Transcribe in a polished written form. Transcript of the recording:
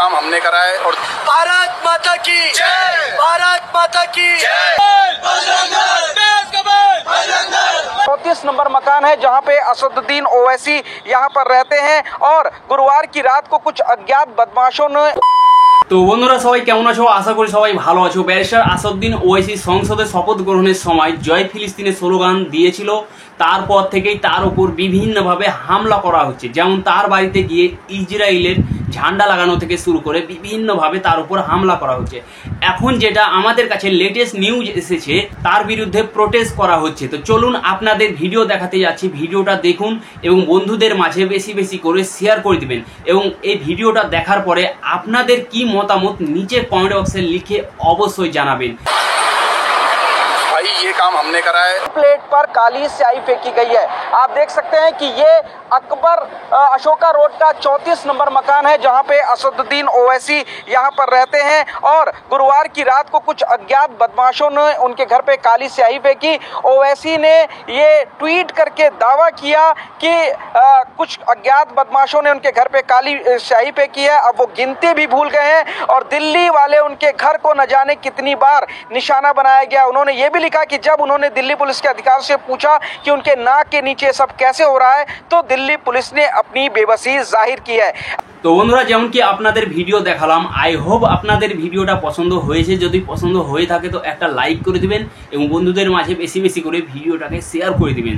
काम हमने करा है। और भारत माता की जय, भारत माता की जय। 34 नंबर मकान है जहां पे असदुद्दीन ओवैसी यहां पर रहते हैं और गुरुवार की रात को कुछ अज्ञात बदमाशों ने। তো বন্ধুরা সবাই কেমন আছো? আশা করি সবাই ভালো আছো। ব্যারিস্টার আসাদুদ্দিন ওয়াইসি সংসদে শপথ গ্রহণের সময় জয় ফিলিস্তিনের স্লোগান দিয়েছিল। তারপর থেকেই তার উপর বিভিন্নভাবে হামলা করা হচ্ছে, যেমন তার বাড়িতে গিয়ে ইসরায়েলের ঝান্ডা লাগানো থেকে শুরু করে বিভিন্নভাবে তার উপর হামলা করা হচ্ছে। এখন যেটা আমাদের কাছে লেটেস্ট নিউজ এসেছে, তার বিরুদ্ধে প্রোটেস্ট করা হচ্ছে। তো চলুন আপনাদের ভিডিও দেখাতে যাচ্ছি, ভিডিওটা দেখুন এবং বন্ধুদের মাঝে বেশি বেশি করে শেয়ার করে দিবেন। এবং এই ভিডিওটা দেখার পরে আপনাদের কি মতামত নিচে কমেন্ট বক্সে लिखे অবশ্যই জানাবেন। भाई ये काम हमने करा है। प्लेट पर काली स्याही फेंकी गई है। आप देख सकते हैं कि ये अकबर अशोका रोड का 34 नंबर मकान है जहां पे असदुद्दीन ओवैसी यहां पर रहते हैं और गुरुवार की रात को कुछ अज्ञात बदमाशों ने उनके घर पे काली स्याही फेंकी। ओवैसी ने ये ट्वीट करके दावा किया कि कुछ अज्ञात बदमाशों ने उनके घर पे काली स्याही फेंकी है। अब वो गिनती भी भूल गए हैं और दिल्ली वाले उनके घर को न जाने कितनी बार निशाना बनाया गया। उन्होंने ये भी लिखा कि जब उन्होंने दिल्ली पुलिस के अधिकारी से पूछा कि उनके नाक के नीचे सब कैसे हो रहा है, तो दिल्ली पुलिस ने अपनी बेबसी जाहिर की है। তো বন্ধুরা, যেমন কি আপনাদের ভিডিও দেখালাম, আই হোপ আপনাদের ভিডিওটা পছন্দ হয়েছে। যদি পছন্দ হয়ে থাকে তো একটা লাইক করে দিবেন এবং বন্ধুদের মাঝে বেশি বেশি করে ভিডিওটাকে শেয়ার করে দিবেন।